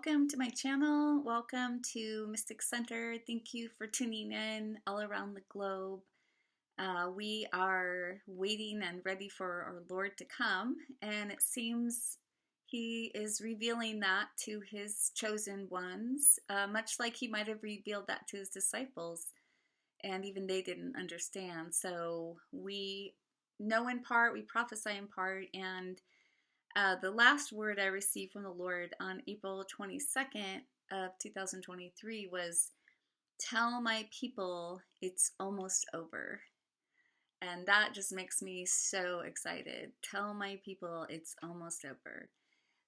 welcome to my channel. Welcome to Mystic Center. Thank you for tuning in all around the globe. We are waiting and ready for our Lord to come, and it seems He is revealing that to His chosen ones, much like He might have revealed that to His disciples, and even they didn't understand. So we know in part, we prophesy in part, and the last word I received from the Lord on April 22nd of 2023 was, "Tell my people it's almost over." And that just makes me so excited. Tell my people it's almost over.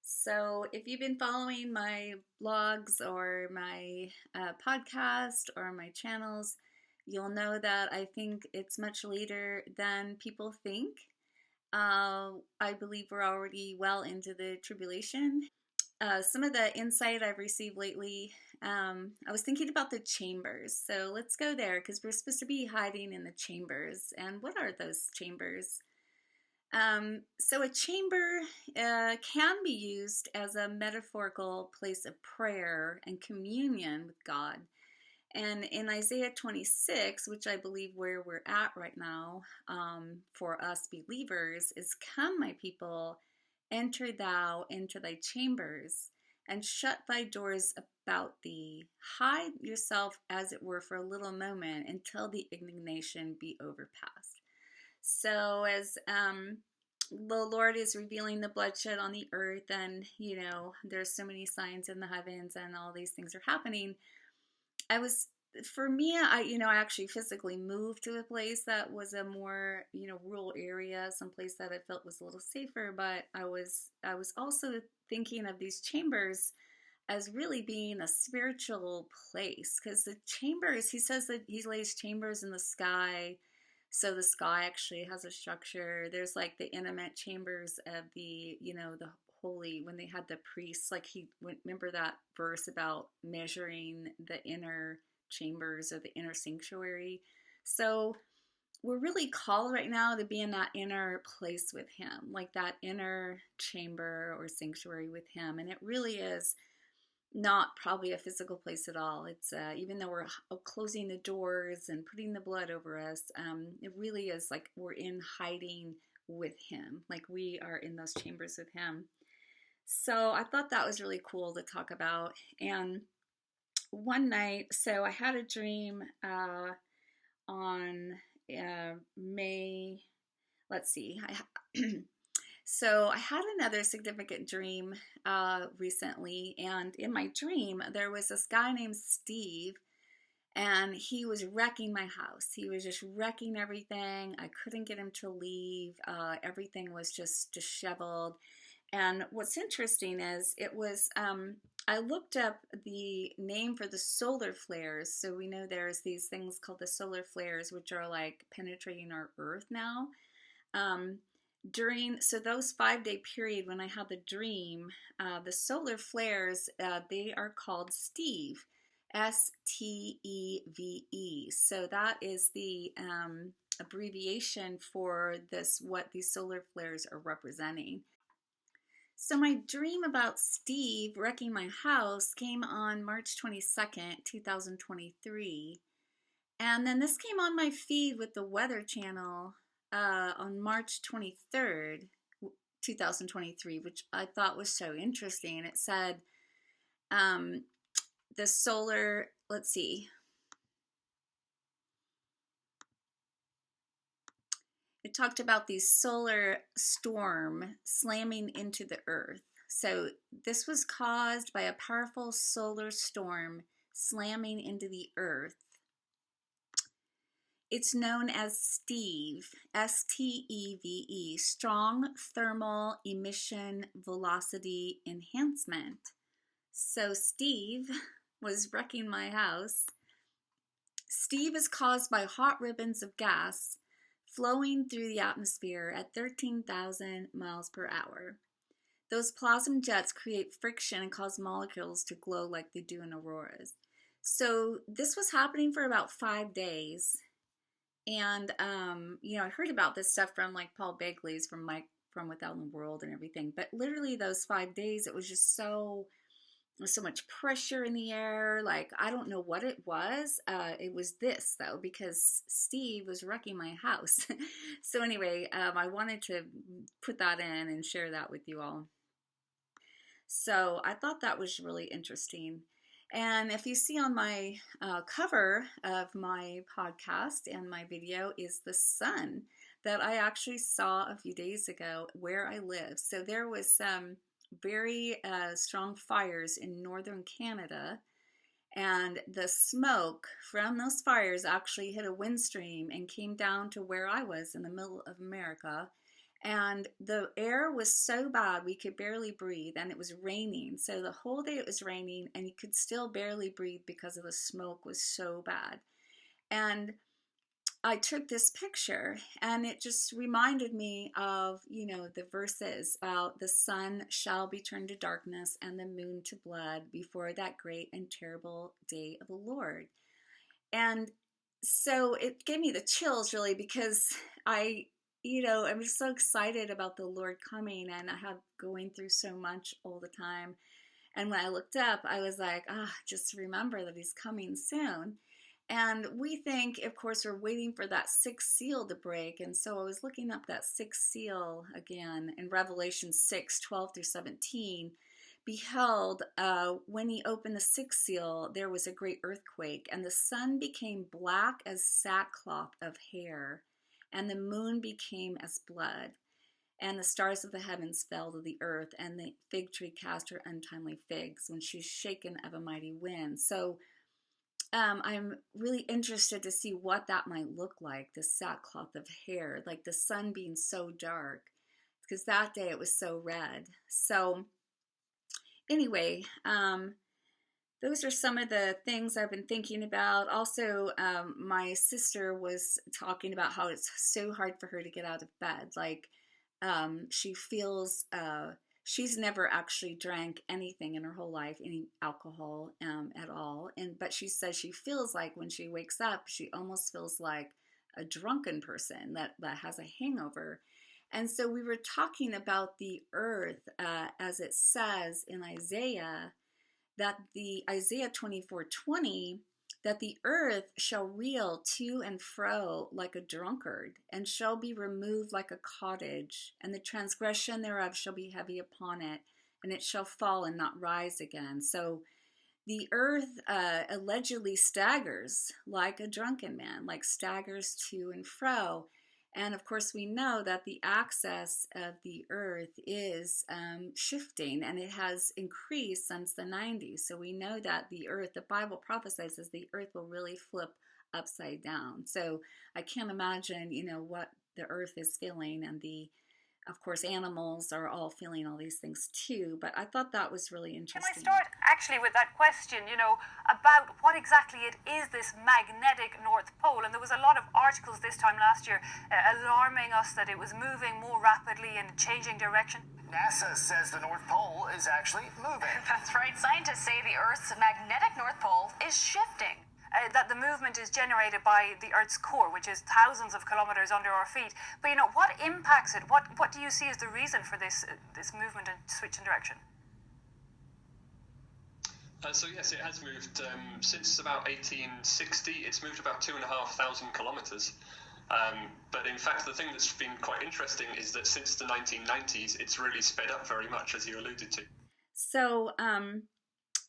So if you've been following my blogs or my podcast or my channels, you'll know that I think it's much later than people think. I believe we're already well into the tribulation. Some of the insight I've received lately, I was thinking about the chambers. So let's go there because we're supposed to be hiding in the chambers. And what are those chambers? So a chamber can be used as a metaphorical place of prayer and communion with God. And in Isaiah 26, which I believe where we're at right now for us believers, is, "Come, my people, enter thou into thy chambers, and shut thy doors about thee. Hide yourself, as it were, for a little moment, until the indignation be overpast." So as the Lord is revealing the bloodshed on the earth, and, there's so many signs in the heavens, and all these things are happening, I actually physically moved to a place that was a more, rural area, someplace that I felt was a little safer. But I was also thinking of these chambers as really being a spiritual place, because the chambers, he says that he lays chambers in the sky. So the sky actually has a structure. There's like the intimate chambers of the holy, when they had the priests, remember that verse about measuring the inner chambers or the inner sanctuary. So we're really called right now to be in that inner place with Him, like that inner chamber or sanctuary with Him. And it really is not probably a physical place at all. It's even though we're closing the doors and putting the blood over us, it really is like we're in hiding with Him, like we are in those chambers with Him. So I thought that was really cool to talk about. And one night, so I had a dream on May, let's see, so I had another significant dream recently, and in my dream, there was this guy named Steve, and he was wrecking my house. He was just wrecking everything. I couldn't get him to leave. Everything was just disheveled. And what's interesting is I looked up the name for the solar flares. So we know there's these things called the solar flares, which are like penetrating our earth now. So those 5-day period when I had the dream, the solar flares, they are called Steve, Steve. So that is the abbreviation for what these solar flares are representing. So my dream about Steve wrecking my house came on March 22nd, 2023. And then this came on my feed with the Weather Channel on March 23rd, 2023, which I thought was so interesting. It said the solar, let's see. It talked about the solar storm slamming into the earth. So this was caused by a powerful solar storm slamming into the earth. It's known as Steve, Steve, Strong Thermal Emission Velocity Enhancement. So Steve was wrecking my house. Steve is caused by hot ribbons of gas flowing through the atmosphere at 13,000 miles per hour. Those plasma jets create friction and cause molecules to glow like they do in auroras. So this was happening for about 5 days. And, I heard about this stuff from like Paul Begley's from Without in the World and everything. But literally those 5 days, it was just so was so much pressure in the air. Like, I don't know what it was. It was this, though, because Steve was wrecking my house. So anyway, I wanted to put that in and share that with you all. So I thought that was really interesting. And if you see on my cover of my podcast and my video is the sun that I actually saw a few days ago where I live. So there was some very strong fires in northern Canada, and the smoke from those fires actually hit a wind stream and came down to where I was in the middle of America. And the air was so bad we could barely breathe, and it was raining. So the whole day it was raining, and you could still barely breathe because of the smoke was so bad. And I took this picture, and it just reminded me of, the verses about the sun shall be turned to darkness and the moon to blood before that great and terrible day of the Lord. And so it gave me the chills, really, because I'm just so excited about the Lord coming, and I have going through so much all the time. And when I looked up, I was like, just remember that he's coming soon. And we think, of course, we're waiting for that sixth seal to break. And so I was looking up that sixth seal again in Revelation 6:12-17. Behold, when he opened the sixth seal, there was a great earthquake, and the sun became black as sackcloth of hair, and the moon became as blood, and the stars of the heavens fell to the earth, and the fig tree cast her untimely figs when she was shaken of a mighty wind. So I'm really interested to see what that might look like, the sackcloth of hair, like the sun being so dark, because that day it was so red. So anyway, those are some of the things I've been thinking about. Also, my sister was talking about how it's so hard for her to get out of bed. Like, she feels she's never actually drank anything in her whole life, any alcohol at all. But she says she feels like when she wakes up, she almost feels like a drunken person that has a hangover. And so we were talking about the earth, as it says in Isaiah, that the Isaiah 24:20, that the earth shall reel to and fro like a drunkard, and shall be removed like a cottage, and the transgression thereof shall be heavy upon it, and it shall fall and not rise again. So the earth allegedly staggers like a drunken man, like staggers to and fro. And of course, we know that the axis of the earth is shifting, and it has increased since the 90s. So we know that the earth, the Bible prophesies, the earth will really flip upside down. So I can't imagine, what the earth is feeling, and of course, animals are all feeling all these things too, but I thought that was really interesting. Can I start actually with that question, about what exactly it is, this magnetic North Pole? And there was a lot of articles this time last year alarming us that it was moving more rapidly and changing direction. NASA says the North Pole is actually moving. That's right. Scientists say the Earth's magnetic North Pole is shifting. That the movement is generated by the Earth's core, which is thousands of kilometers under our feet. But what impacts it? What do you see as the reason for this movement and switch in direction? So yes, it has moved since about 1860. It's moved about 2,500 kilometers. But in fact, the thing that's been quite interesting is that since the 1990s, it's really sped up very much, as you alluded to. So,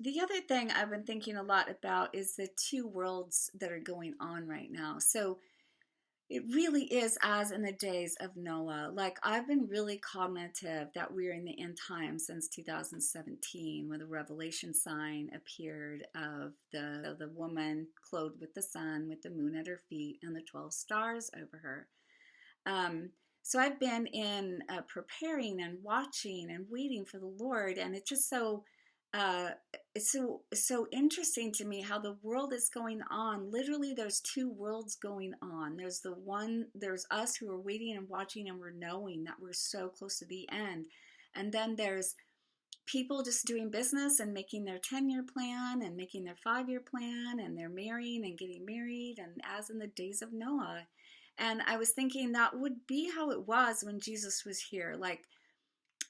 the other thing I've been thinking a lot about is the two worlds that are going on right now. So it really is as in the days of Noah. Like, I've been really cognitive that we're in the end times since 2017, when the Revelation sign appeared of the woman clothed with the sun, with the moon at her feet, and the 12 stars over her. So I've been in preparing and watching and waiting for the Lord, and it's just it's so interesting to me how the world is going on. Literally, there's two worlds going on. There's us who are waiting and watching, and we're knowing that we're so close to the end. And then there's people just doing business and making their 10-year plan and making their 5-year plan, and they're marrying and getting married, and as in the days of Noah. And I was thinking that would be how it was when Jesus was here. Like,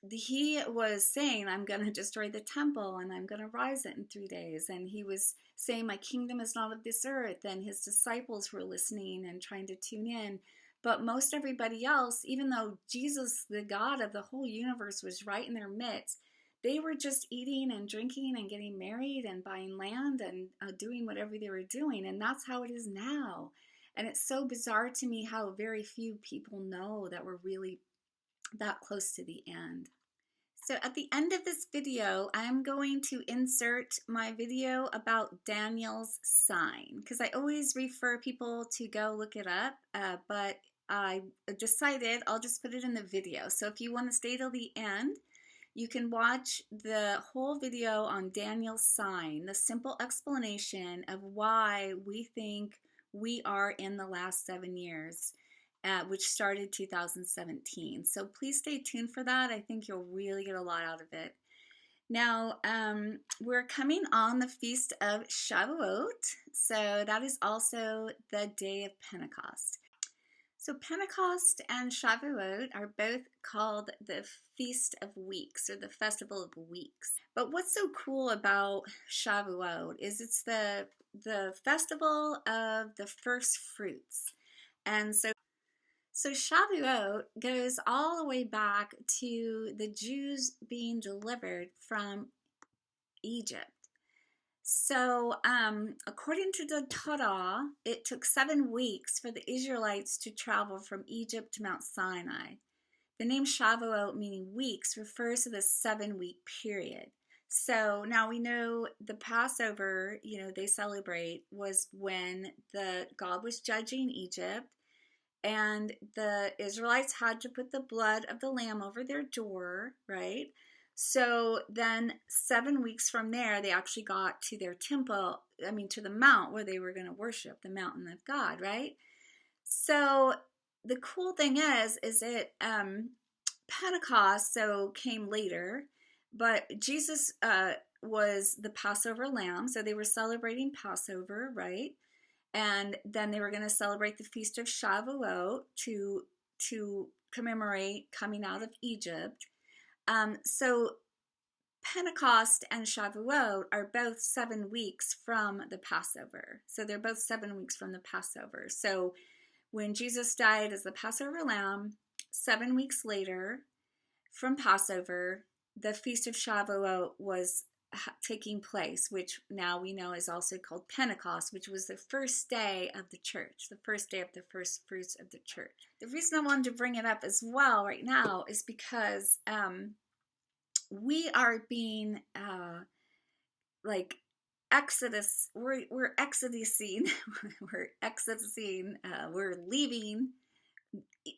he was saying, I'm going to destroy the temple and I'm going to rise it in 3 days. And he was saying, my kingdom is not of this earth. And his disciples were listening and trying to tune in. But most everybody else, even though Jesus, the God of the whole universe, was right in their midst, they were just eating and drinking and getting married and buying land and doing whatever they were doing. And that's how it is now. And it's so bizarre to me how very few people know that we're really that close to the end. So at the end of this video, I'm going to insert my video about Daniel's sign, because I always refer people to go look it up, but I decided I'll just put it in the video. So if you want to stay till the end, you can watch the whole video on Daniel's sign, the simple explanation of why we think we are in the last 7 years. Which started 2017. So please stay tuned for that. I think you'll really get a lot out of it. Now, we're coming on the Feast of Shavuot. So that is also the day of Pentecost. So Pentecost and Shavuot are both called the Feast of Weeks, or the Festival of Weeks. But what's so cool about Shavuot is it's the festival of the first fruits. And so Shavuot goes all the way back to the Jews being delivered from Egypt. So according to the Torah, it took 7 weeks for the Israelites to travel from Egypt to Mount Sinai. The name Shavuot, meaning weeks, refers to the 7-week period. So now we know the Passover, they celebrate, was when God was judging Egypt. And the Israelites had to put the blood of the lamb over their door, right? So then 7 weeks from there, they actually got to their temple, to the mount where they were going to worship, the mountain of God, right? So the cool thing is it Pentecost, came later, but Jesus was the Passover lamb, so they were celebrating Passover, right? And then they were going to celebrate the Feast of Shavuot to commemorate coming out of Egypt. So Pentecost and Shavuot are both 7 weeks from the Passover. So they're both 7 weeks from the Passover. So when Jesus died as the Passover lamb, 7 weeks later from Passover, the Feast of Shavuot was taking place, which now we know is also called Pentecost, which was the first day of the church, the first day of the first fruits of the church. The reason I wanted to bring it up as well right now is because we are being Exodus. We're exodusing. We're leaving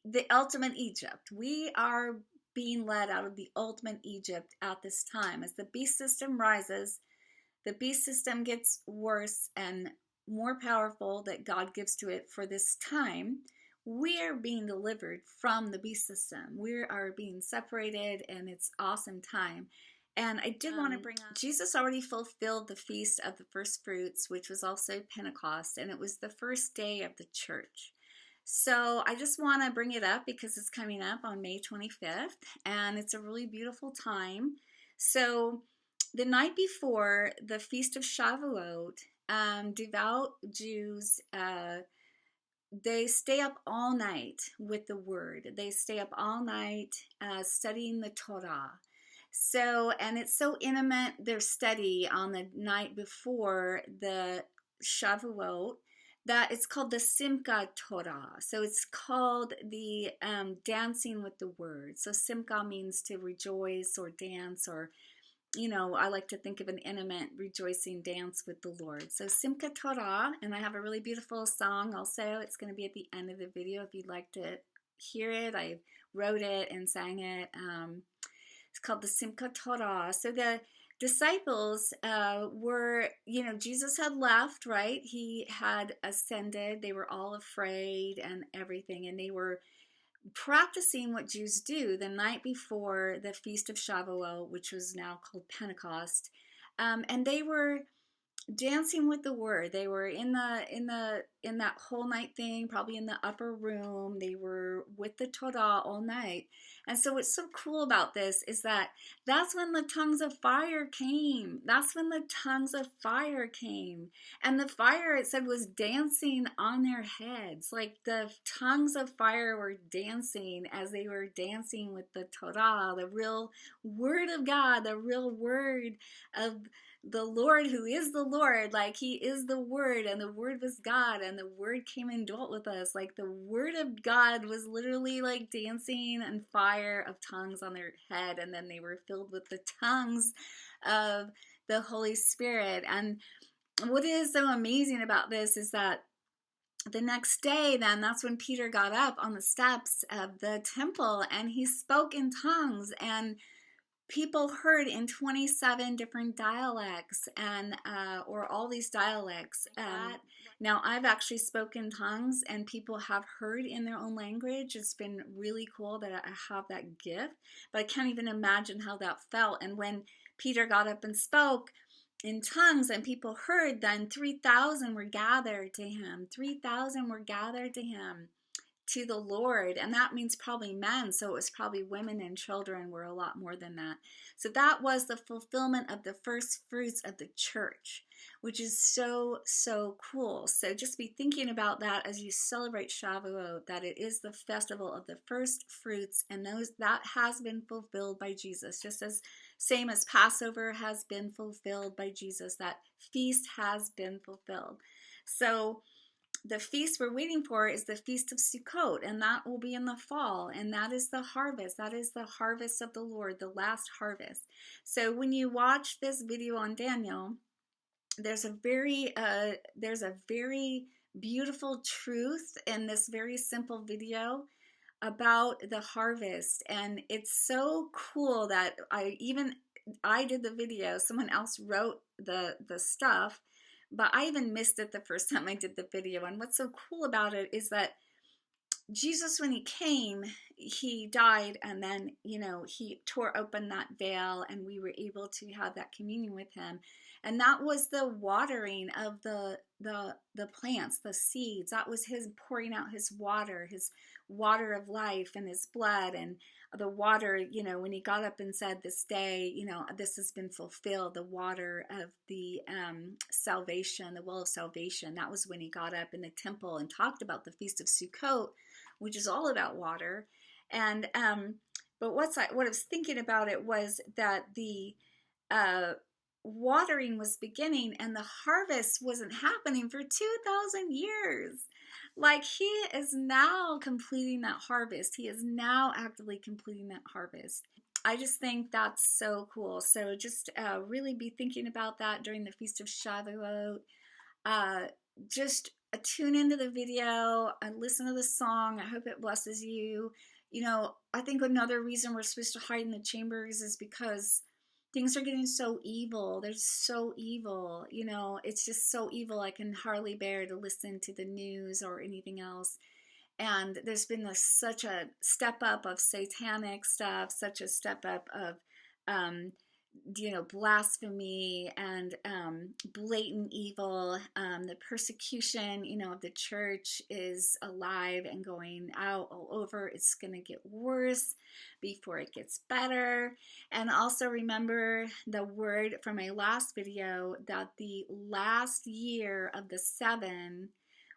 the ultimate Egypt. We are being led out of the ultimate Egypt at this time. As the beast system rises, the beast system gets worse and more powerful that God gives to it for this time. We are being delivered from the beast system. We are being separated, and it's awesome time. And I did want to bring up, Jesus already fulfilled the Feast of the First Fruits, which was also Pentecost, and it was the first day of the church. So I just want to bring it up because it's coming up on May 25th, and it's a really beautiful time. So the night before the Feast of Shavuot, devout Jews, they stay up all night with the Word. They stay up all night studying the Torah. So, and it's so intimate, their study on the night before the Shavuot, that it's called the Simchat Torah. So it's called the dancing with the Word. So Simcha means to rejoice or dance, or, I like to think of an intimate rejoicing dance with the Lord. So Simchat Torah, and I have a really beautiful song also. It's going to be at the end of the video if you'd like to hear it. I wrote it and sang it. It's called the Simchat Torah. So the disciples were, Jesus had left, right? He had ascended. They were all afraid and everything. And they were practicing what Jews do the night before the Feast of Shavuot, which was now called Pentecost. And they were dancing with the Word. They were in that whole night thing, probably in the upper room. They were were with the Torah all night. And so what's so cool about this is that that's when the tongues of fire came. That's when the tongues of fire came. And the fire, it said, was dancing on their heads. Like the tongues of fire were dancing as they were dancing with the Torah, the real word of God, the real word of the Lord, who is the Lord. Like he is the Word, and the Word was God, and the Word came and dwelt with us. Like the Word of God was literally like dancing and fire of tongues on their head, and then they were filled with the tongues of the Holy Spirit. And what is so amazing about this is that the next day, then, that's when Peter got up on the steps of the temple and he spoke in tongues, and people heard in 27 different dialects, and or all these dialects. Now, I've actually spoken tongues, and people have heard in their own language. It's been really cool that I have that gift, but I can't even imagine how that felt. And when Peter got up and spoke in tongues and people heard, then 3,000 were gathered to him. 3,000 were gathered to him, to the Lord, and that means probably men, so it was probably women and children were a lot more than that. So that was the fulfillment of the first fruits of the church, which is so, so cool. So just be thinking about that as you celebrate Shavuot, that it is the festival of the first fruits, and that has been fulfilled by Jesus, just as same as Passover has been fulfilled by Jesus. That feast has been fulfilled. So the feast we're waiting for is the Feast of Sukkot, and that will be in the fall, and that is the harvest. That is the harvest of the Lord, the last harvest. So when you watch this video on Daniel, there's a very beautiful truth in this very simple video about the harvest, and it's so cool that I did the video. Someone else wrote the stuff, but I even missed it the first time I did the video. And what's so cool about it is that Jesus, when he came, he died, and then, he tore open that veil, and we were able to have that communion with him. And that was the watering of the plants, the seeds. That was his pouring out his water of life, and his blood, and the water, when he got up and said, this day, this has been fulfilled, the water of the salvation, the well of salvation. That was when he got up in the temple and talked about the Feast of Sukkot, which is all about water. And but what I was thinking about it was that the watering was beginning, and the harvest wasn't happening for 2,000 years. Like, he is now completing that harvest. He is now actively completing that harvest. I just think that's so cool. So just really be thinking about that during the Feast of Shavuot. Just tune into the video and listen to the song. I hope it blesses you. I think another reason we're supposed to hide in the chambers is because things are getting so evil. They're so evil. It's just so evil. I can hardly bear to listen to the news or anything else. And there's been such a step up of satanic stuff, such a step up of, blasphemy and blatant evil. The persecution, of the church is alive and going out all over. It's going to get worse before it gets better. And also remember the word from my last video that the last year of the 7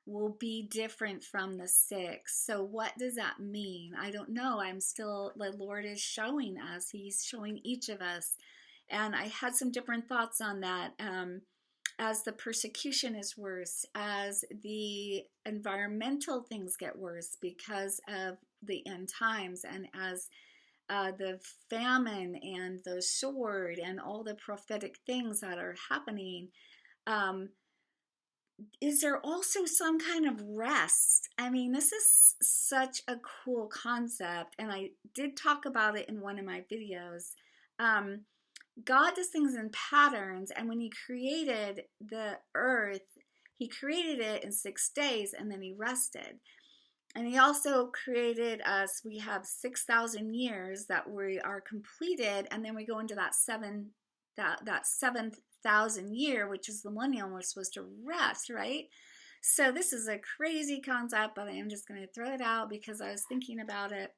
will be different from the 6. So what does that mean? I don't know. The Lord is showing us. He's showing each of us. And I had some different thoughts on that. As the persecution is worse, as the environmental things get worse because of the end times, and as the famine and the sword and all the prophetic things that are happening, is there also some kind of rest? I mean, this is such a cool concept, and I did talk about it in one of my videos. God does things in patterns, and when he created the earth, he created it in 6 days, and then he rested. And he also created us. We have 6,000 years that we are completed, and then we go into that 7,000 year, which is the millennium. We're supposed to rest, right? So this is a crazy concept, but I am just going to throw it out because I was thinking about it.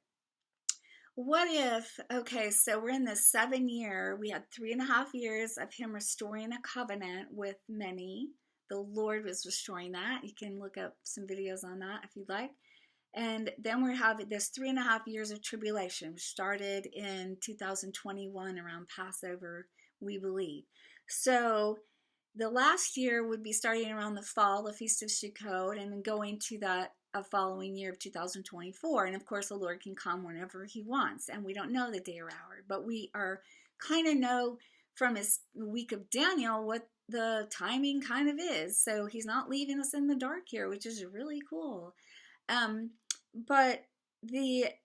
What if, okay, so we're in the 7 year, we had 3.5 years of him restoring a covenant with many. The Lord was restoring that. You can look up some videos on that if you'd like. And then we're having this 3.5 years of tribulation, which started in 2021 around Passover, we believe. So the last year would be starting around the fall, the Feast of Sukkot, and then going to that following year of 2024. And of course, the Lord can come whenever he wants. And we don't know the day or hour, but we are kind of know from his week of Daniel what the timing kind of is. So he's not leaving us in the dark here, which is really cool. But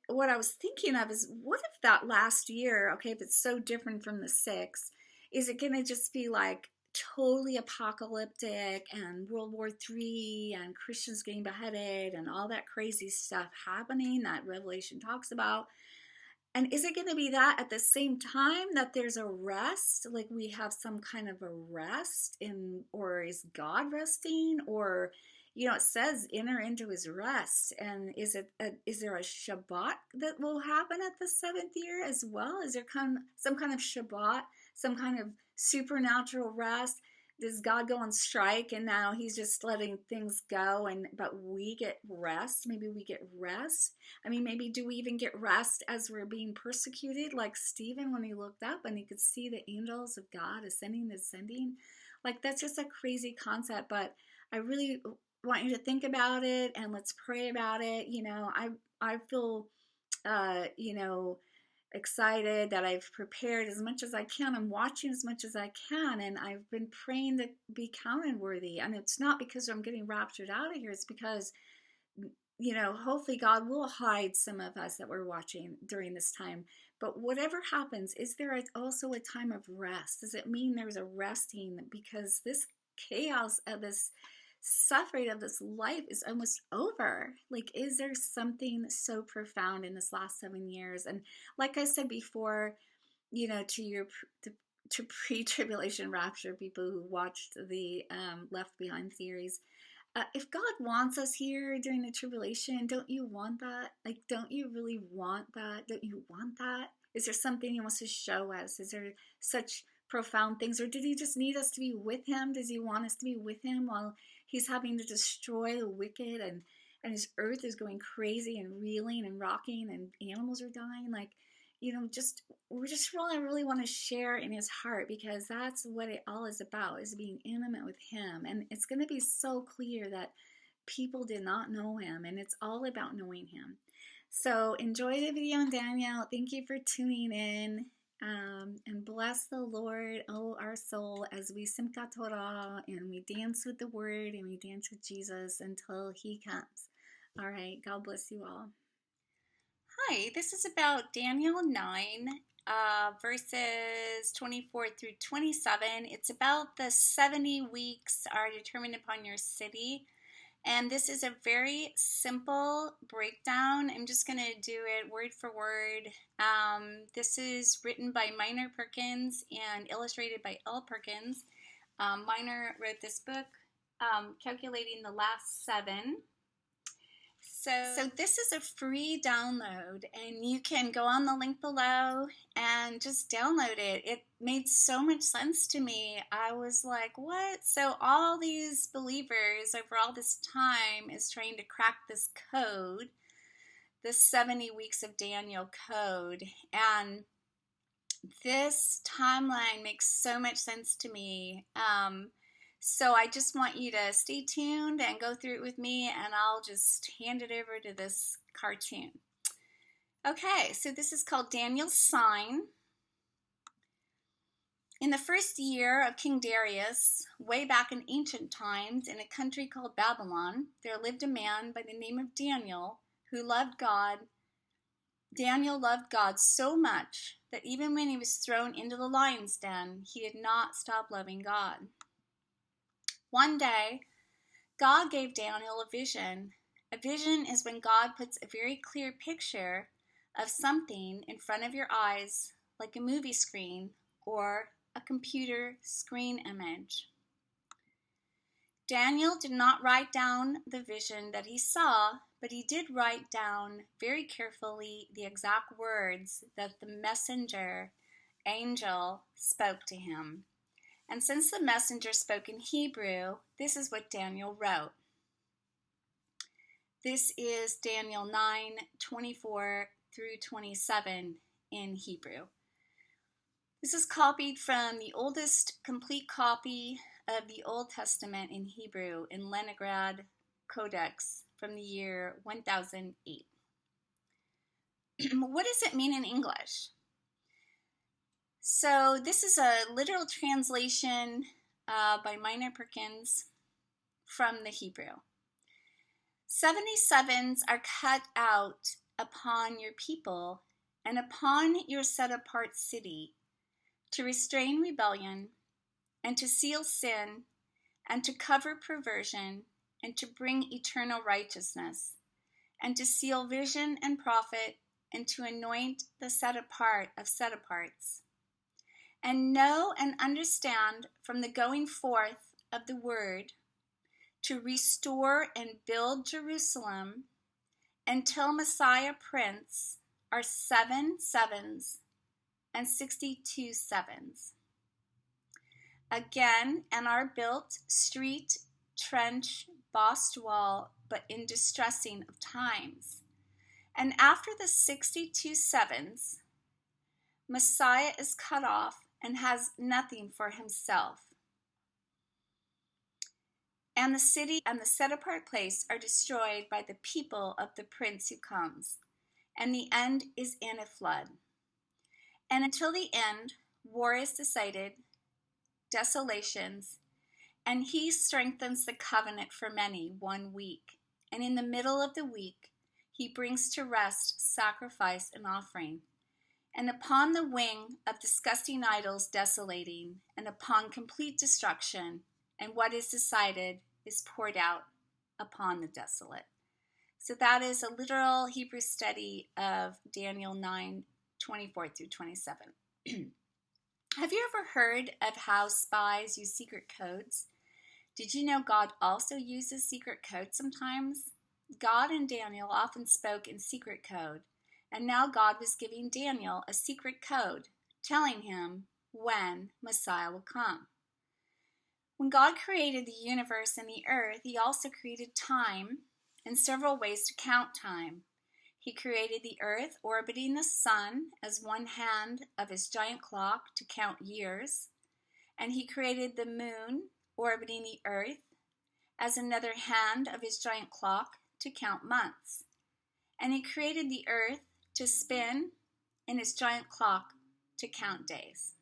what I was thinking of is, what if that last year, okay, if it's so different from the 6, is it going to just be like totally apocalyptic and World War III and Christians getting beheaded and all that crazy stuff happening that Revelation talks about? And is it going to be that at the same time that there's a rest, like we have some kind of a rest or is God resting? Or, it says enter into his rest. And is there a Shabbat that will happen at the 7th year as well? Is there some kind of Shabbat, some kind of supernatural rest? Does God go on strike and now he's just letting things go, but we get rest? Maybe we get rest. I mean, maybe do we even get rest as we're being persecuted, like Stephen when he looked up and he could see the angels of God ascending and descending? Like, that's just a crazy concept, but I really want you to think about it and let's pray about it. I feel excited that I've prepared as much as I can. I'm watching as much as I can, and I've been praying to be counted worthy. And it's not because I'm getting raptured out of here. It's because, hopefully God will hide some of us that we're watching during this time. But whatever happens, is there also a time of rest? Does it mean there's a resting? Because this chaos of this suffering of this life is almost over. Like, is there something so profound in this last 7 years? And like I said before, to pre-tribulation rapture people who watched the Left Behind series, if God wants us here during the tribulation, don't you want that? Like, don't you really want that? Don't you want that? Is there something he wants to show us? Is there such profound things? Or did he just need us to be with him? Does he want us to be with him while he's having to destroy the wicked and his earth is going crazy and reeling and rocking and animals are dying? Like, we just really want to share in his heart, because that's what it all is about, is being intimate with him. And it's going to be so clear that people did not know him, and it's all about knowing him. So enjoy the video on Daniel. Thank you for tuning in. And bless the Lord, oh our soul, as we Simchat Torah and we dance with the Word and we dance with Jesus until he comes. All right, God bless you all. Hi, this is about Daniel 9, verses 24 through 27. It's about the 70 weeks are determined upon your city. And this is a very simple breakdown. I'm just going to do it word for word. This is written by Minor Perkins and illustrated by L. Perkins. Minor wrote this book, Calculating the Last 7. So this is a free download, and you can go on the link below and just download it. It made so much sense to me. I was like, what? So all these believers over all this time is trying to crack this code, this 70 weeks of Daniel code. And this timeline makes so much sense to me. So I just want you to stay tuned and go through it with me, and I'll just hand it over to this cartoon. Okay, so this is called Daniel's Sign. In the first year of King Darius, way back in ancient times, in a country called Babylon, there lived a man by the name of Daniel who loved God. Daniel loved God so much that even when he was thrown into the lion's den, he did not stop loving God. One day, God gave Daniel a vision. A vision is when God puts a very clear picture of something in front of your eyes, like a movie screen or a computer screen image. Daniel did not write down the vision that he saw, but he did write down very carefully the exact words that the messenger angel spoke to him. And since the messenger spoke in Hebrew, this is what Daniel wrote. This is Daniel 9:24 through 27 in Hebrew. This is copied from the oldest complete copy of the Old Testament in Hebrew in Leningrad Codex from the year 1008. What does it mean in English? So this is a literal translation by Minor Perkins from the Hebrew. 77s are cut out upon your people and upon your set-apart city to restrain rebellion and to seal sin and to cover perversion and to bring eternal righteousness and to seal vision and prophet and to anoint the set-apart of set-aparts. And know and understand from the going forth of the word to restore and build Jerusalem until Messiah Prince are 7 sevens and 62 sevens. Again, and are built street, trench, bossed wall, but in distressing of times. And after the 62 sevens, Messiah is cut off and has nothing for himself. And the city and the set-apart place are destroyed by the people of the prince who comes, and the end is in a flood. And until the end, war is decided, desolations, and he strengthens the covenant for many 1 week. And in the middle of the week, he brings to rest sacrifice and offering. And upon the wing of disgusting idols desolating, and upon complete destruction, and what is decided is poured out upon the desolate. So that is a literal Hebrew study of Daniel 9:24 through 27. Have you ever heard of how spies use secret codes? Did you know God also uses secret codes sometimes? God and Daniel often spoke in secret code, and now God was giving Daniel a secret code, telling him when Messiah will come. When God created the universe and the earth, he also created time and several ways to count time. He created the earth orbiting the sun as one hand of his giant clock to count years, and he created the moon orbiting the earth as another hand of his giant clock to count months. And he created the earth to spin in his giant clock to count days.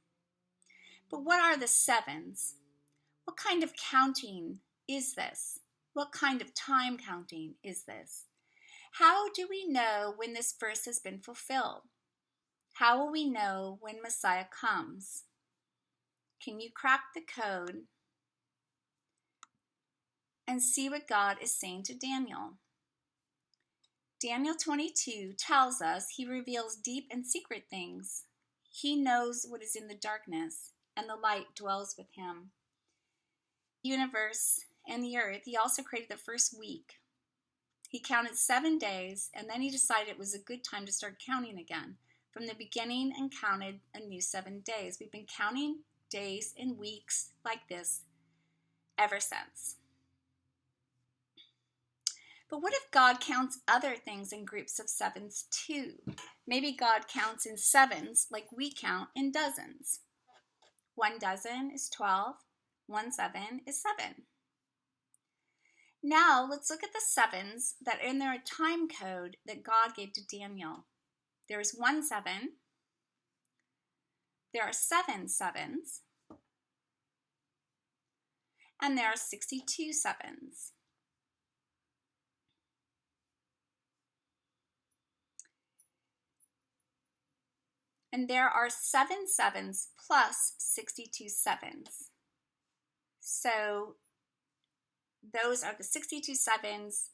But what are the sevens? What kind of counting is this? What kind of time counting is this? How do we know when this verse has been fulfilled? How will we know when Messiah comes? Can you crack the code and see what God is saying to Daniel? Daniel 22 tells us he reveals deep and secret things. He knows what is in the darkness, and the light dwells with him. The universe and the earth, he also created the first week. He counted 7 days, and then he decided it was a good time to start counting again from the beginning and counted a new 7 days. We've been counting days and weeks like this ever since. But what if God counts other things in groups of sevens too? Maybe God counts in sevens like we count in dozens. 1 dozen is 12. 1 7 is 7. Now let's look at the sevens that are in their time code that God gave to Daniel. There is 1 7. There are 7 sevens. And there are 62 sevens. And there are 7 sevens plus 62 sevens. So those are the 62 sevens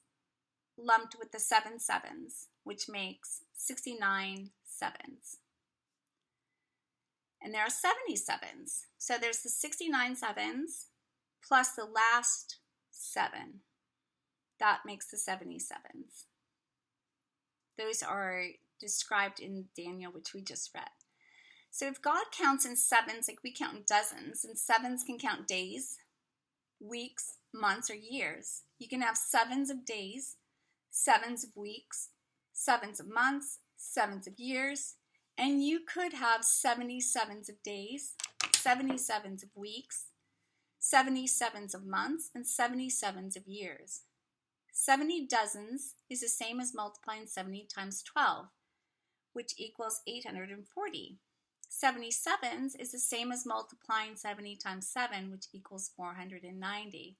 lumped with the 7 sevens, which makes 69 sevens. And there are 70 sevens. So there's the 69 sevens plus the last 7. That makes the 77s. Those are described in Daniel, which we just read. So if God counts in sevens like we count in dozens, and sevens can count days, weeks, months, or years, you can have sevens of days, sevens of weeks, sevens of months, sevens of years, and you could have 77s of days, 77s of weeks, 77s of months, and 77s of years. 70 dozens is the same as multiplying 70 times 12, which equals 840. 77s is the same as multiplying 70 times 7, which equals 490.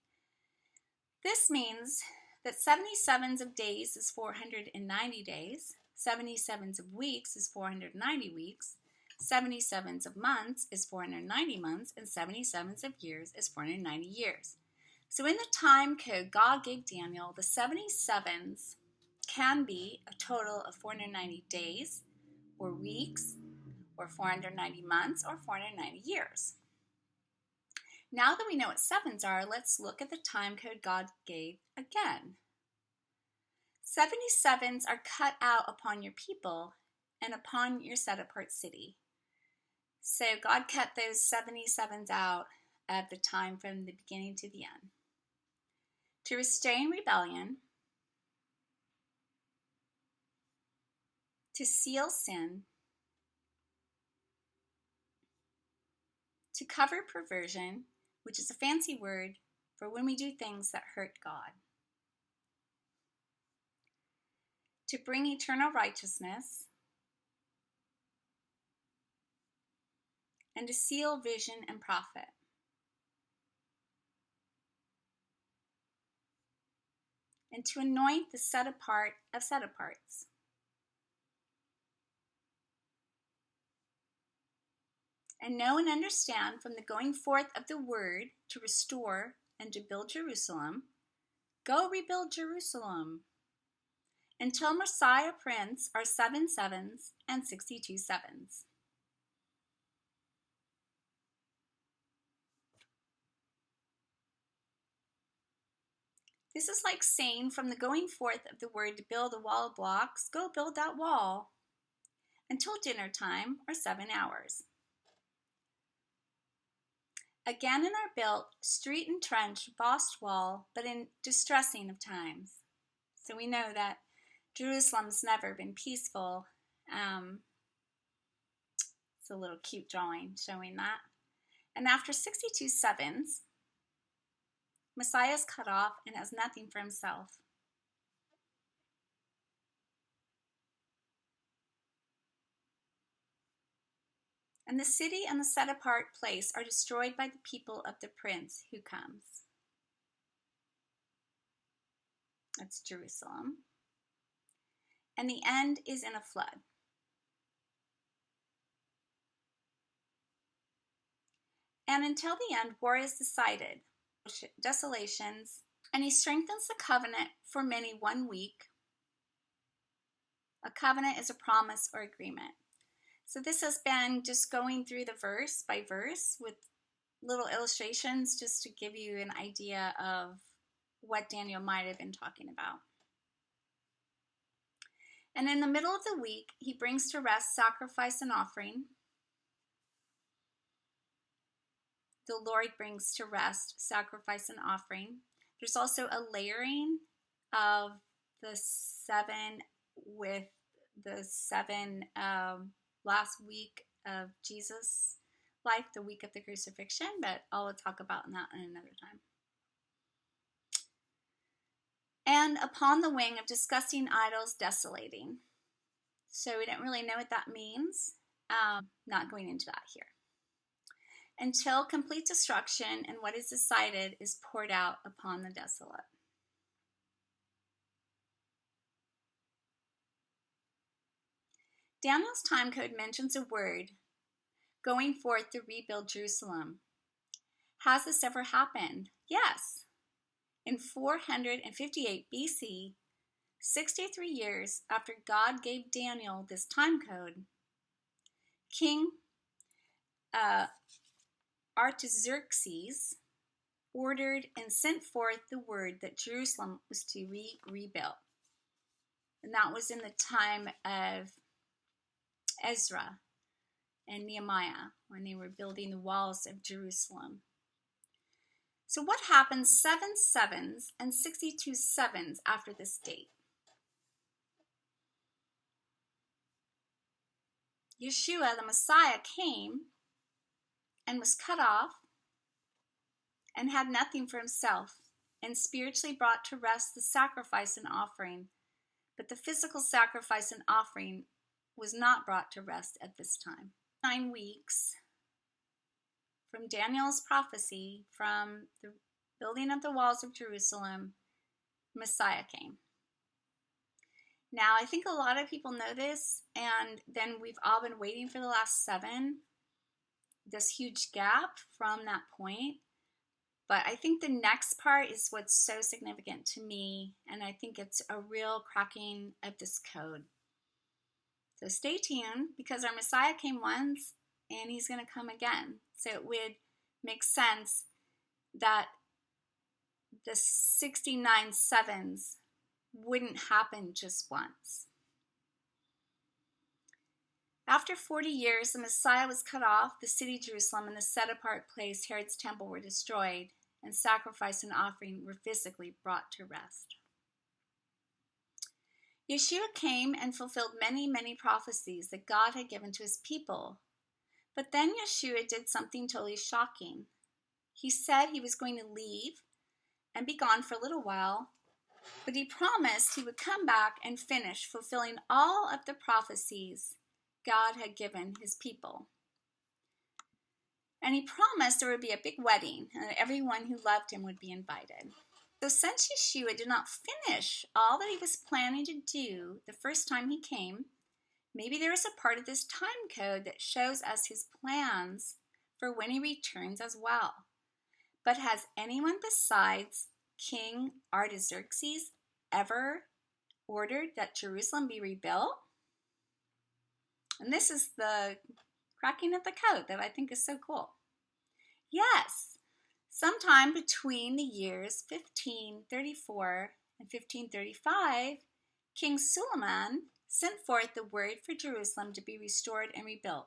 This means that 77s of days is 490 days, 77s of weeks is 490 weeks, 77s of months is 490 months, and 77s of years is 490 years. So in the time code God gave Daniel, the 77s can be a total of 490 days or weeks, or 490 months, or 490 years. Now that we know what sevens are, let's look at the time code God gave again. 77s are cut out upon your people and upon your set-apart city. So God cut those 77s out at the time from the beginning to the end. To restrain rebellion, to seal sin, to cover perversion, which is a fancy word for when we do things that hurt God, to bring eternal righteousness, and to seal vision and prophet. And to anoint the set apart of set aparts. And know and understand from the going forth of the word to restore and to build Jerusalem. Go rebuild Jerusalem. Until Messiah Prince are 7 sevens and 62 sevens. This is like saying from the going forth of the word to build a wall of blocks, go build that wall. Until dinner time are 7 hours. Again in our built, street and trench, bossed wall, but in distressing of times. So we know that Jerusalem's never been peaceful. It's a little cute drawing showing that. And after 62 sevens, Messiah is cut off and has nothing for himself. And the city and the set apart place are destroyed by the people of the prince who comes. That's Jerusalem. And the end is in a flood. And until the end, war is decided. Desolations. And he strengthens the covenant for many 1 week. A covenant is a promise or agreement. So this has been just going through the verse by verse with little illustrations just to give you an idea of what Daniel might have been talking about. And in the middle of the week, he brings to rest sacrifice and offering. The Lord brings to rest sacrifice and offering. There's also a layering of the 7 with the 7 last week of Jesus' life, the week of the crucifixion, but I'll talk about that in another time. And upon the wing of disgusting idols desolating. So we don't really know what that means. Not going into that here. Until complete destruction and what is decided is poured out upon the desolate. Daniel's time code mentions a word, going forth to rebuild Jerusalem. Has this ever happened? Yes. In 458 BC, 63 years after God gave Daniel this time code, King Artaxerxes ordered and sent forth the word that Jerusalem was to be rebuilt. And that was in the time of Ezra and Nehemiah when they were building the walls of Jerusalem. So what happened 7 sevens and 62 sevens after this date? Yeshua, the Messiah, came and was cut off and had nothing for himself, and spiritually brought to rest the sacrifice and offering. But the physical sacrifice and offering was not brought to rest at this time. 9 weeks from Daniel's prophecy, from the building of the walls of Jerusalem, Messiah came. Now, I think a lot of people know this, and then we've all been waiting for the last 7, this huge gap from that point. But I think the next part is what's so significant to me, and I think it's a real cracking of this code. So stay tuned, because our Messiah came once, and he's going to come again. So it would make sense that the 69 sevens wouldn't happen just once. After 40 years, the Messiah was cut off, the city Jerusalem and the set-apart place, Herod's temple, were destroyed, and sacrifice and offering were physically brought to rest. Yeshua came and fulfilled many, many prophecies that God had given to his people. But then Yeshua did something totally shocking. He said he was going to leave and be gone for a little while, but he promised he would come back and finish fulfilling all of the prophecies God had given his people. And he promised there would be a big wedding and that everyone who loved him would be invited. So since Yeshua did not finish all that he was planning to do the first time he came, maybe there is a part of this time code that shows us his plans for when he returns as well. But has anyone besides King Artaxerxes ever ordered that Jerusalem be rebuilt? And this is the cracking of the code that I think is so cool. Yes, sometime between the years 1534 and 1535, King Suleiman sent forth the word for Jerusalem to be restored and rebuilt.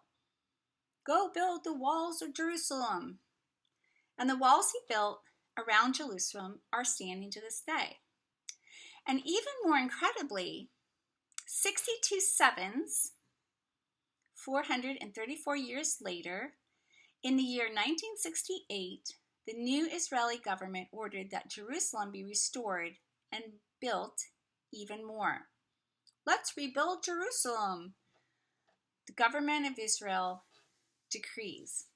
Go build the walls of Jerusalem. And the walls he built around Jerusalem are standing to this day. And even more incredibly, 62 sevens, 434 years later, in the year 1968, the new Israeli government ordered that Jerusalem be restored and built even more. Let's rebuild Jerusalem, the government of Israel decrees.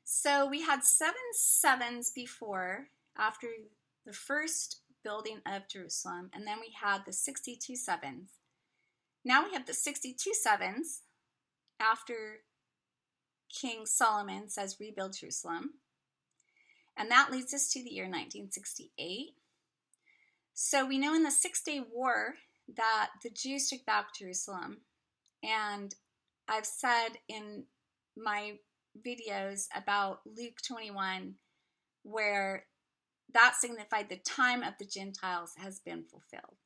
So we had 7 sevens before, after the first building of Jerusalem, and then we had the 62 sevens. Now we have the 62 sevens after King Solomon says rebuild Jerusalem. And that leads us to the year 1968. So we know in the 6-day war that the Jews took back Jerusalem. And I've said in my videos about Luke 21, where that signified the time of the Gentiles has been fulfilled.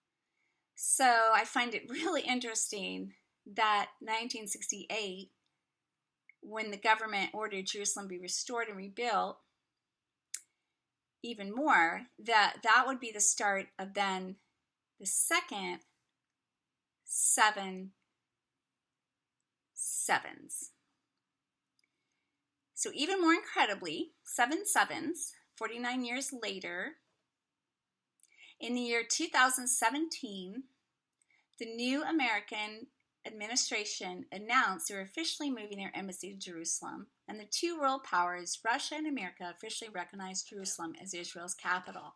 So I find it really interesting that 1968, when the government ordered Jerusalem be restored and rebuilt even more, that would be the start of then the second 7 sevens. So even more incredibly, 7 sevens, 49 years later, in the year 2017, the new American administration announced they were officially moving their embassy to Jerusalem, and the two world powers, Russia and America, officially recognized Jerusalem as Israel's capital.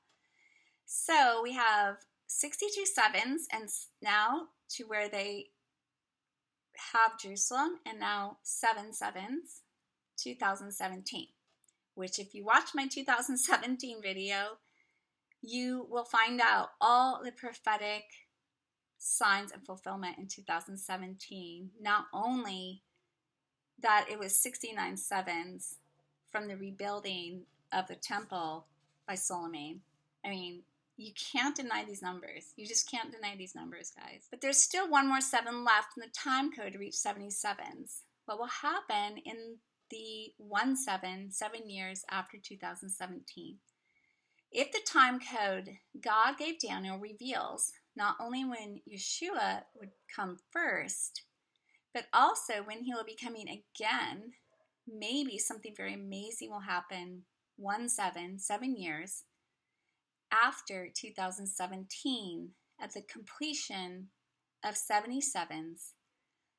So we have 62 sevens, and now to where they have Jerusalem, and now 7 sevens, 2017, which if you watch my 2017 video, you will find out all the prophetic signs and fulfillment in 2017. Not only that it was 69 sevens from the rebuilding of the temple by Solomon. I mean, you can't deny these numbers. You just can't deny these numbers, guys. But there's still one more 7 left in the time code to reach 77s. What will happen in the 7 years after 2017? If the time code God gave Daniel reveals not only when Yeshua would come first, but also when he will be coming again, maybe something very amazing will happen 7 years after 2017 at the completion of 77s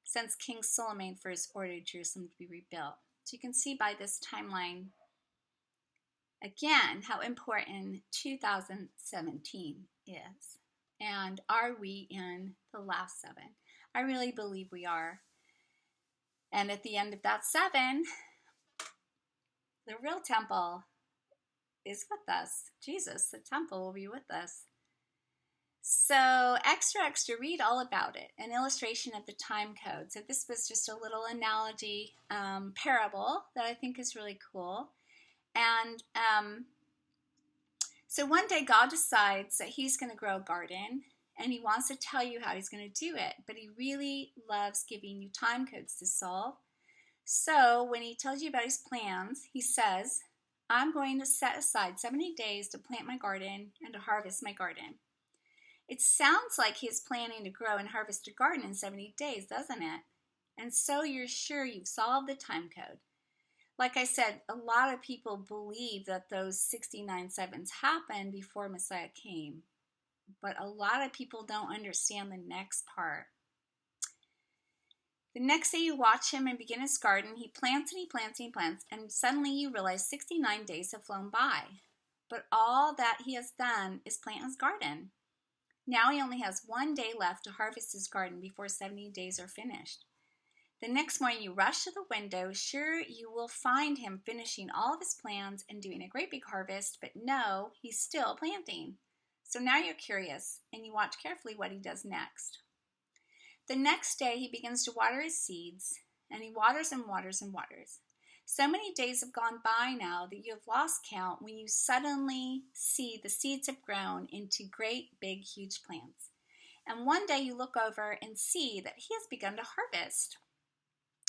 since King Solomon first ordered Jerusalem to be rebuilt. So you can see by this timeline again how important 2017 is. And are we in the last 7? I really believe we are. And at the end of that 7, the real temple is with us. Jesus, the temple, will be with us. So extra, read all about it. An illustration of the time code. So this was just a little analogy parable that I think is really cool. And so one day God decides that he's going to grow a garden, and he wants to tell you how he's going to do it. But he really loves giving you time codes to solve. So when he tells you about his plans, he says, I'm going to set aside 70 days to plant my garden and to harvest my garden. It sounds like he's planning to grow and harvest a garden in 70 days, doesn't it? And so you're sure you've solved the time code. Like I said, a lot of people believe that those 69 sevens happened before Messiah came. But a lot of people don't understand the next part. The next day you watch him and begin his garden. He plants and he plants and he plants, and suddenly you realize 69 days have flown by. But all that he has done is plant his garden. Now he only has 1 day left to harvest his garden before 70 days are finished. The next morning you rush to the window, sure you will find him finishing all of his plans and doing a great big harvest, but no, he's still planting. So now you're curious, and you watch carefully what he does next. The next day he begins to water his seeds, and he waters and waters and waters. So many days have gone by now that you have lost count when you suddenly see the seeds have grown into great, big, huge plants. And one day you look over and see that he has begun to harvest.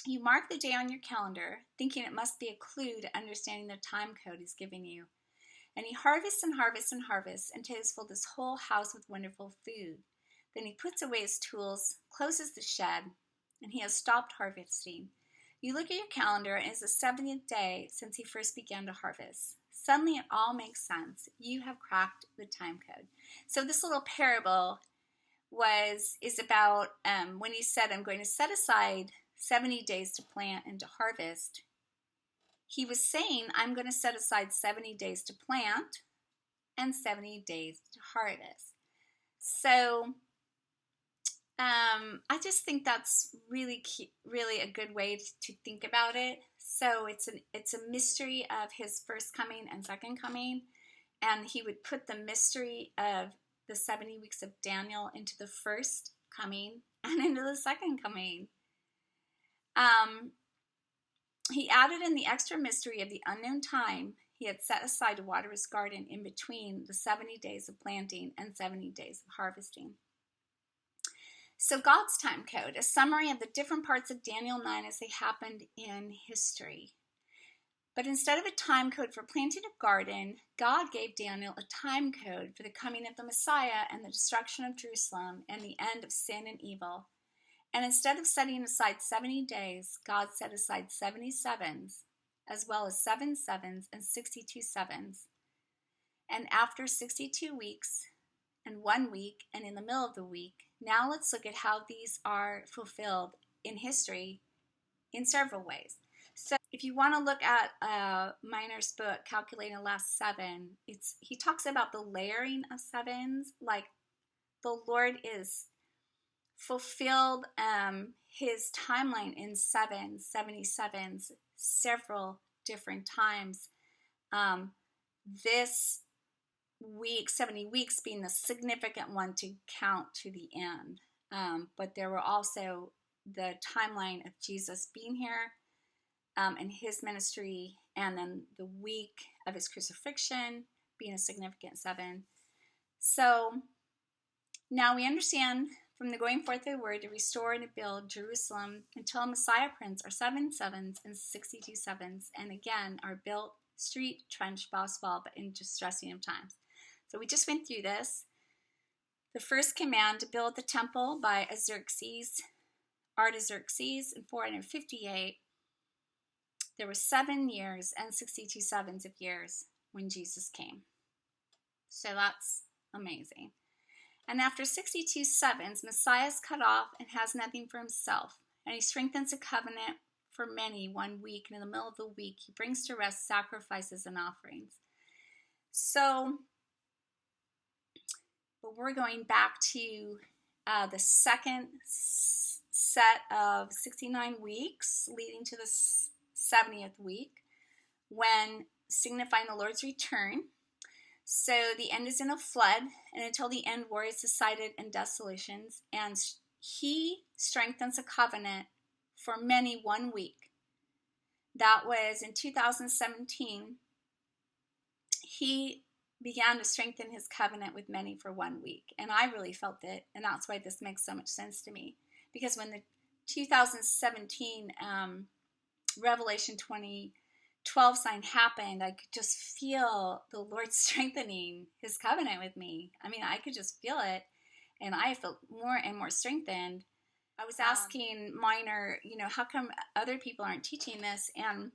You mark the day on your calendar, thinking it must be a clue to understanding the time code he's giving you. And he harvests and harvests and harvests until he's filled his whole house with wonderful food. Then he puts away his tools, closes the shed, and he has stopped harvesting. You look at your calendar, and it's the 70th day since he first began to harvest. Suddenly it all makes sense. You have cracked the time code. So this little parable is about when he said, I'm going to set aside 70 days to plant and to harvest. He was saying, I'm going to set aside 70 days to plant and 70 days to harvest. So I just think that's really a good way to think about it. So it's a mystery of his first coming and second coming, and he would put the mystery of the 70 weeks of Daniel into the first coming and into the second coming. He added in the extra mystery of the unknown time he had set aside to water his garden in between the 70 days of planting and 70 days of harvesting. So God's time code, a summary of the different parts of Daniel 9 as they happened in history. But instead of a time code for planting a garden, God gave Daniel a time code for the coming of the Messiah and the destruction of Jerusalem and the end of sin and evil. And instead of setting aside 70 days, God set aside 70 sevens, as well as 7 sevens and 62 sevens. And after 62 weeks, and 1 week, and in the middle of the week, now let's look at how these are fulfilled in history in several ways. So if you want to look at Miner's book, Calculating the Last 7, he talks about the layering of sevens, like the Lord is fulfilled his timeline in 77s, several different times. This week, 70 weeks being the significant one to count to the end. But there were also the timeline of Jesus being here and his ministry, and then the week of his crucifixion being a significant 7. So now we understand from the going forth of the word to restore and to build Jerusalem until a Messiah Prince are 7 sevens and 62 sevens, and again are built street, trench, boss wall, but in distressing of times. So we just went through this. The first command to build the temple by Artaxerxes in 458. There were 7 years and 62 sevens of years when Jesus came. So that's amazing. And after 62 sevens, Messiah is cut off and has nothing for himself. And he strengthens a covenant for many 1 week. And in the middle of the week, he brings to rest sacrifices and offerings. So, but we're going back to the second set of 69 weeks leading to the 70th week, when signifying the Lord's return. So the end is in a flood, and until the end, war is decided in desolations, and he strengthens a covenant for many 1 week. That was in 2017. He began to strengthen his covenant with many for 1 week, and I really felt it, and that's why this makes so much sense to me, because when the 2017 Revelation 20:12 sign happened, I could just feel the Lord strengthening his covenant with me. I mean, I could just feel it, and I felt more and more strengthened. I was asking Minor, how come other people aren't teaching this? And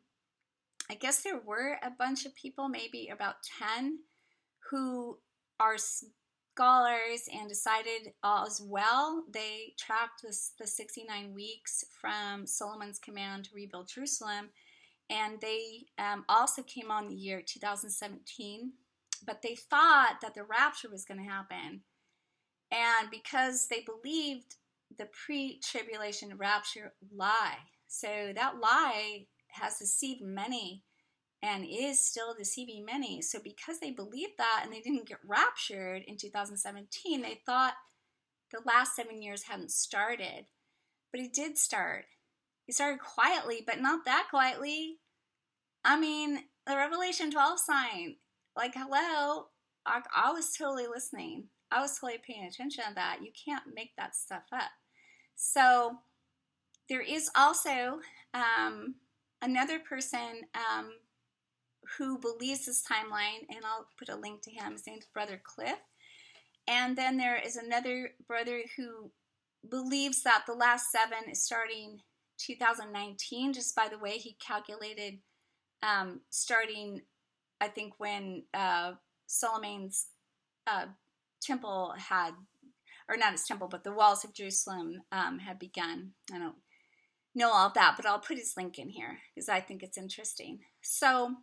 I guess there were a bunch of people, maybe about 10, who are scholars and decided as well. They tracked the 69 weeks from Solomon's command to rebuild Jerusalem. And they also came on the year 2017, but they thought that the rapture was going to happen. And because they believed the pre-tribulation rapture lie. So that lie has deceived many and is still deceiving many. So because they believed that and they didn't get raptured in 2017, they thought the last 7 years hadn't started. But it did start. It started quietly, but not that quietly. I mean, the Revelation 12 sign, like, hello, I was totally listening. I was totally paying attention to that. You can't make that stuff up. So there is also another person who believes this timeline, and I'll put a link to him. His name's Brother Cliff. And then there is another brother who believes that the last 7 is starting 2019. Just by the way, he calculated starting, I think, when Solomon's temple had, or not his temple, but the walls of Jerusalem had begun. I don't know all of that, but I'll put his link in here because I think it's interesting. So,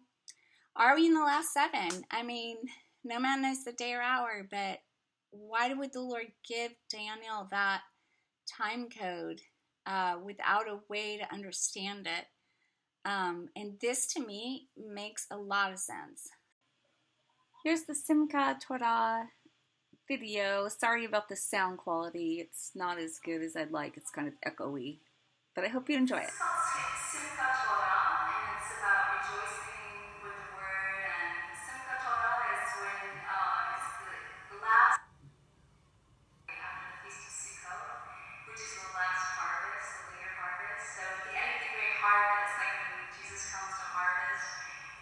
are we in the last 7? I mean, no man knows the day or hour, but why would the Lord give Daniel that time code without a way to understand it? And this, to me, makes a lot of sense. Here's the Simchat Torah video. Sorry about the sound quality. It's not as good as I'd like. It's kind of echoey. But I hope you enjoy it. Simchat Torah, and it's about rejoicing with the word. And Simchat Torah is when it's the last after the Feast of Sukkot, which is the last harvest, the later harvest. So at the end of the great harvest, like when Jesus comes to harvest,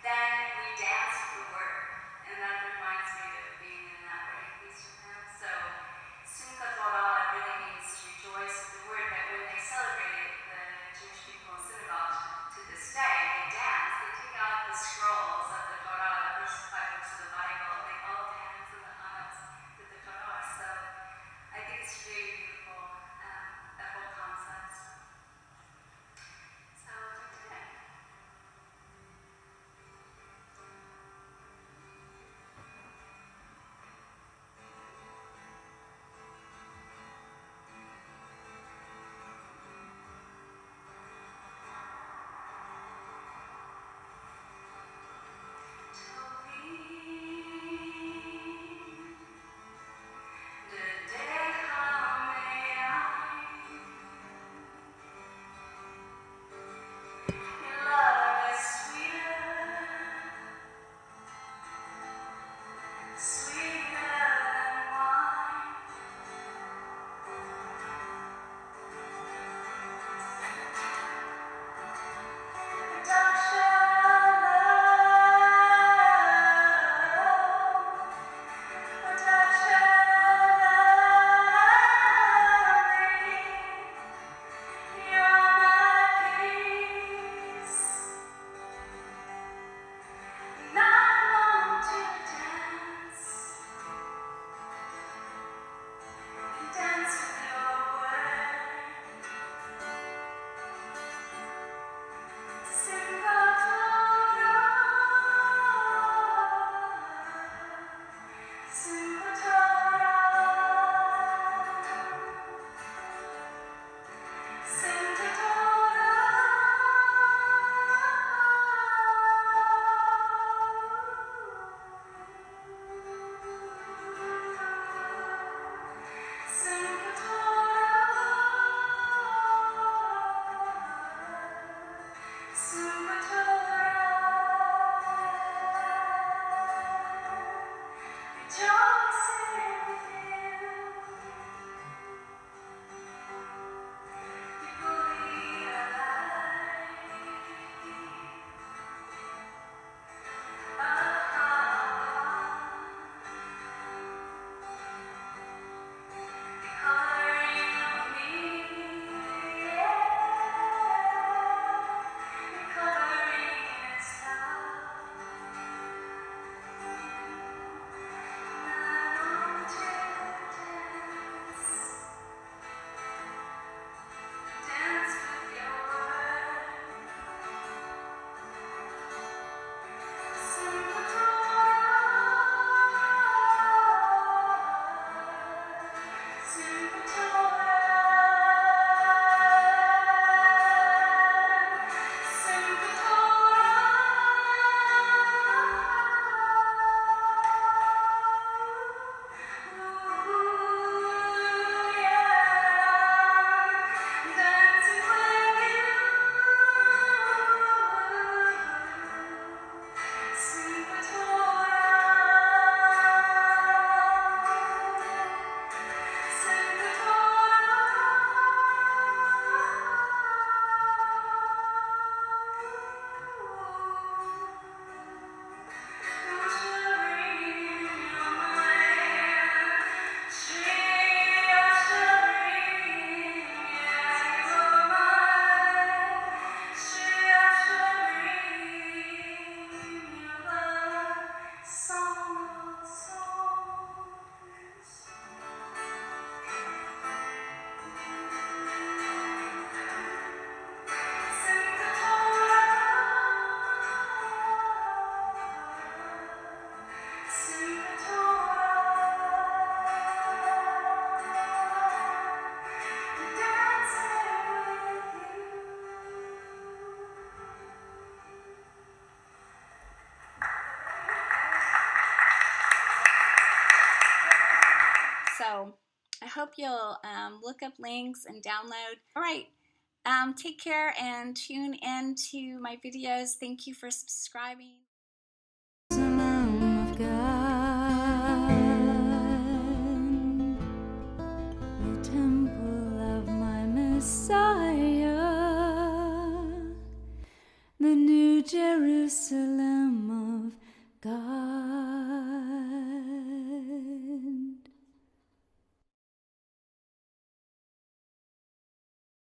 then we dance with the word. And that reminds me of being in that wedding feast with him. So Simchat Torah really means to rejoice with the word, but when they celebrate it, the Jewish people in synagogue to this day, they dance. They take out the scrolls of the Torah, the first 5 books of the Bible, and they all dance in the aisles with the Torah. So I think it's really beautiful, that whole concept. So hope you'll look up links and download. All right. Take care and tune in to my videos. Thank you for subscribing. The Lamb of God, the temple of my Messiah.